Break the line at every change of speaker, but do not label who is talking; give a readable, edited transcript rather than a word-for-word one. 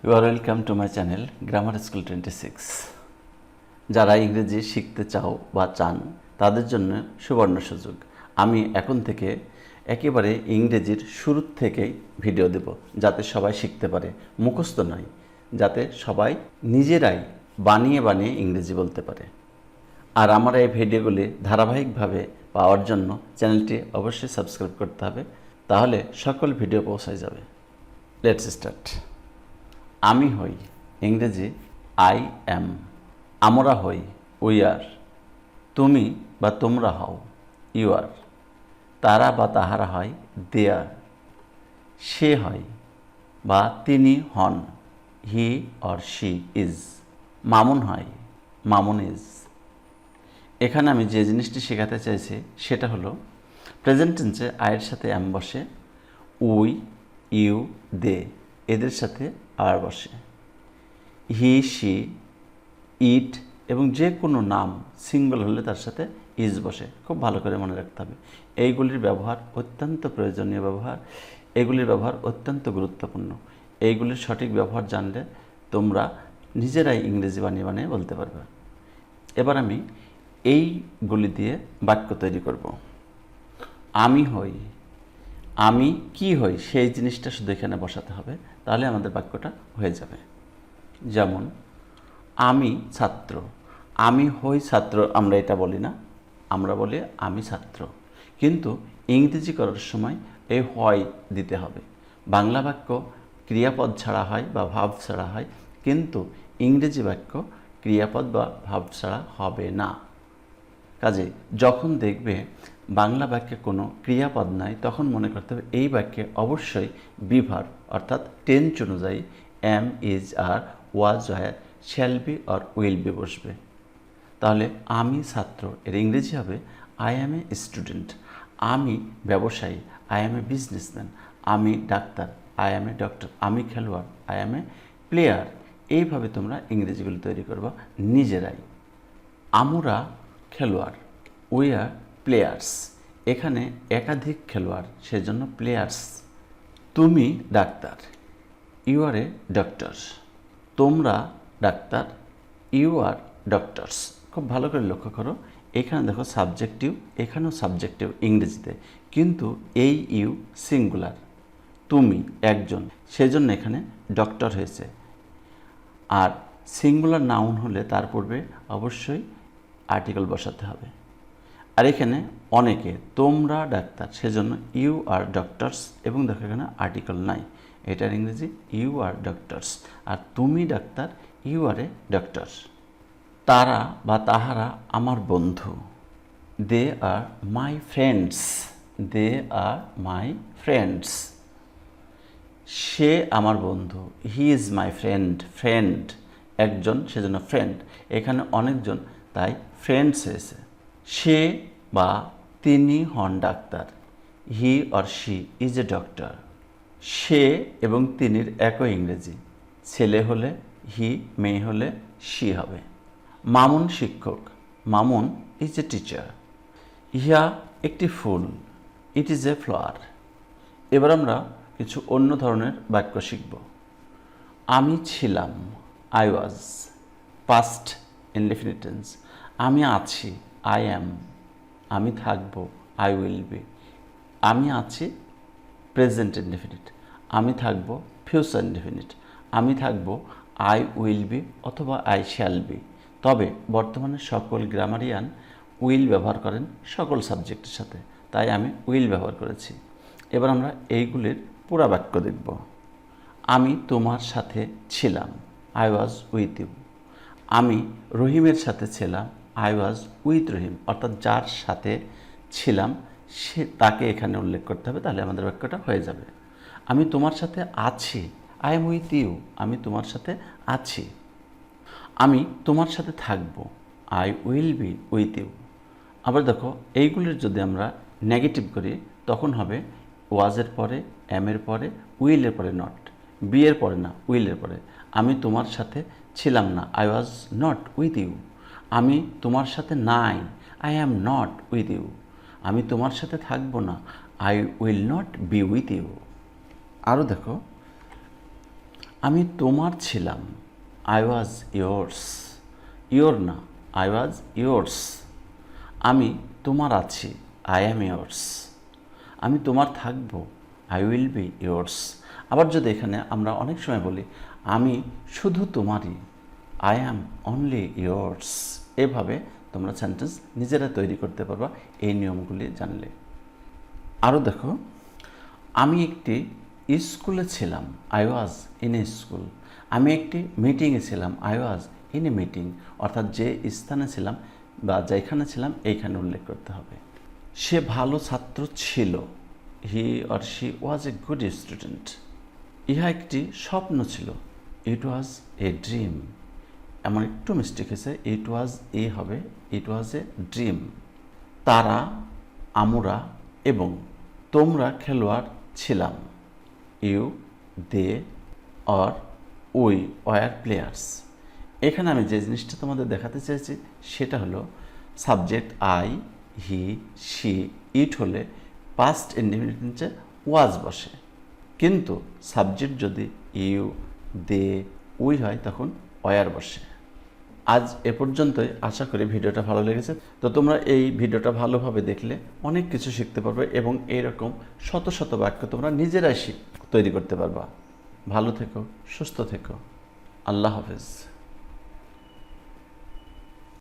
You are welcome to my channel Grammar School 26. যারা ইংরেজি শিখতে চাও বা চান তাদের জন্য সুবর্ণ সুযোগ। আমি এখন থেকে একেবারে ইংরেজির শুরু থেকেই ভিডিও দেব যাতে সবাই শিখতে পারে, মুখস্থ নয়, যাতে সবাই নিজেরাই বানিয়ে বানিয়ে ইংরেজি বলতে পারে। আর আমার এই ভিডিওগুলি ধারাবাহিকভাবে পাওয়ার জন্য চ্যানেলটি অবশ্যই সাবস্ক্রাইব করতে হবে, তাহলে সকল ভিডিও পৌঁছায় যাবে। Let's start. আমি হই, ইংরেজি আই অ্যাম। আমরা হই, উই আর। তুমি বা তোমরা হও, ইউ আর। তারা বা তাহারা হয়, দে আর। সে হয় বা তিনি হন, হি অর শি ইজ। মামুন হয়, মামুন ইজ। এখানে আমি যে জিনিসটি শেখাতে চাইছি সেটা হলো প্রেজেন্ট টেন্সে আয়ের সাথে অ্যাম বসে, উই, ইউ, দে এদের সাথে আর বসে। হি, শি, ইট এবং যে কোনো নাম সিঙ্গল হলে তার সাথে ইজ বসে। খুব ভালো করে মনে রাখতে হবে। এইগুলির ব্যবহার অত্যন্ত প্রয়োজনীয় ব্যবহার, এগুলির ব্যবহার অত্যন্ত গুরুত্বপূর্ণ। এইগুলির সঠিক ব্যবহার জানলে তোমরা নিজেরাই ইংরেজি বানিয়ে বানিয়ে বলতে পারবে। এবার আমি এইগুলি দিয়ে বাক্য তৈরি করব। আমি হই, আমি কি হই সেই জিনিসটা শুধু এখানে বসাতে হবে, তাহলে আমাদের বাক্যটা হয়ে যাবে। যেমন আমি ছাত্র, আমি হই ছাত্র আমরা এটা বলি না, আমরা বলি আমি ছাত্র। কিন্তু ইংরেজি করার সময় এই হয় দিতে হবে। বাংলা বাক্য ক্রিয়াপদ ছাড়া হয় বা ভাব ছাড়া হয়, কিন্তু ইংরেজি বাক্য ক্রিয়াপদ বা ভাব ছাড়া হবে না। কাজে যখন দেখবে বাংলা বাক্যে কোনো ক্রিয়াপদ নাই, তখন মনে করতে হবে এই বাক্যে অবশ্যই বি ভার্ব অর্থাৎ টেন্স অনুযায়ী am, is, are, was, were, shall be or will be বসবে। তাহলে আমি ছাত্র এর ইংরেজি হবে আই অ্যাম এ স্টুডেন্ট। আমি ব্যবসায়ী, আই অ্যাম এ বিজনেসম্যান। আমি doctor, I am a doctor. আমি খেলোয়াড়, আই অ্যাম এ প্লেয়ার। এইভাবে তোমরা ইংরেজিগুলো তৈরি করবা নিজেরাই। আমরা খেলোয়াড়, উই আর প্লেয়ার্স। এখানে একাধিক খেলোয়াড়, সেজন্য প্লেয়ার্স। তুমি ডাক্তার, ইউ আর এ ডক্টর। তোমরা ডাক্তার, ইউ আর ডক্টরস। খুব ভালো করে লক্ষ্য করো, এখানে দেখো সাবজেক্টিভ, এখানেও সাবজেক্টিভ ইংরেজিতে, কিন্তু এই ইউ সিঙ্গুলার। তুমি একজন, সেজন্য এখানে ডক্টর হয়েছে। আর সিঙ্গুলার নাউন হলে তার পূর্বে অবশ্যই আর্টিকেল বসাতে হবে। আর এখানে অনেকে, তোমরা ডাক্তার, সেজন্য ইউ আর ডক্টরস, এবং দেখো এখানে আর্টিকেল নাই, এটার ইংরেজি ইউ আর ডক্টরস। আর তুমি ডাক্তার, ইউ আর এ ডক্টর। তারা বা তাহারা আমার বন্ধু, দে আর my friends. They R my friends. সে আমার বন্ধু, he is my friend. Friend একজন, সেজন্য ফ্রেন্ড। এখানে অনেকজন, তাই ফ্রেন্ডস হয়েছে। সে বা তিনি হন ডাক্তার, he or she is a doctor. সে এবং তিনির একই ইংরেজি, ছেলে হলে হি, মেয়ে হলে শি হবে। মামুন শিক্ষক, মামুন ইজ এ টিচার। ইহা একটি ফুল, ইট ইজ এ ফ্লাওয়ার। এবার আমরা কিছু অন্য ধরনের বাক্য শিখব। আমি ছিলাম, I was, past indefinite tense. আমি আছি, আই অ্যাম। আমি থাকব, আই উইল বি। আমি আছি প্রেজেন্ট ইনডেফিনিট। আমি থাকব ফিউচার ইনডেফিনিট। আমি থাকব আই উইল বি অথবা আই শ্যাল বি। তবে বর্তমানে সকল গ্রামারিয়ান উইল ব্যবহার করেন সকল সাবজেক্টের সাথে, তাই আমি উইল ব্যবহার করেছি। এবার আমরা এইগুলির পুরা বাক্য দেখব। আমি তোমার সাথে ছিলাম, আই ওয়াজ উইথ ইউ। আমি রহিমের সাথে ছিলাম, আই ওয়াজ উইথ রহিম। অর্থাৎ যার সাথে ছিলাম সে, তাকে এখানে উল্লেখ করতে হবে, তাহলে আমাদের বাক্যটা হয়ে যাবে। আমি তোমার সাথে আছি, আই এম উইথ ইউ। আমি তোমার সাথে আছি। আমি তোমার সাথে থাকব, I will be with you. আবার দেখো এইগুলির যদি আমরা নেগেটিভ করি তখন হবে ওয়াজের পরে, এমের পরে, উইলের পরে নট, বি এর পরে না, উইলের পরে। আমি তোমার সাথে ছিলাম না, I was not with you. আমি তোমার সাথে নাই, I am not with you. আমি তোমার সাথে থাকবো না, I will not be with you. আরও দেখো, আমি তোমার ছিলাম, আই ওয়াজ ইয়োর্স। ইয়োর না, আই ওয়াজ ইয়োর্স। আমি তোমার আছি, আই অ্যাম ইয়োর্স। আমি তোমার থাকবো, আই উইল বি ইয়োর্স। আবার যদি এখানে আমরা অনেক সময় বলি আমি শুধু তোমারই, আই অ্যাম অনলি ইয়োর্স। এভাবে তোমরা সেন্টেন্স নিজেরা তৈরি করতে পারবা এই নিয়মগুলি জানলে। আরও দেখো, আমি একটি স্কুলে ছিলাম, I was in a school. আমি একটি মিটিংয়ে ছিলাম, I was in a meeting. অর্থাৎ যে স্থানে ছিলাম বা যেখানে ছিলাম এইখানে উল্লেখ করতে হবে। সে ভালো ছাত্র ছিল, হি or she was a good student. ইহা একটি স্বপ্ন ছিল, ইট ওয়াজ এ ড্রিম। এমন একটু মিস্টেক হয়েছে, ইট ওয়াজ এ হবে, ইট ওয়াজ এ ড্রিম। তারা, আমরা এবং তোমরা খেলোয়াড় ছিলাম, you, they or we were players. এখানে আমি যে জিনিসটা তোমাদের দেখাতে চেয়েছি সেটা হলো subject I, he, she, it হলে পাস্ট ইনডেফিনিট নিচে ওয়াজ বসে, কিন্তু সাবজেক্ট যদি ইউ, দে, উই হয় তখন ওয়ার বসে। আজ এ পর্যন্তই। আশা করি ভিডিওটা ভালো লেগেছে। তো তোমরা এই ভিডিওটা ভালোভাবে দেখলে অনেক কিছু শিখতে পারবে এবং এইরকম শত শত বাক্য তোমরা নিজেরাই তৈরি করতে পারবা। ভালো থেকো, সুস্থ থেকো। আল্লাহ হাফেজ।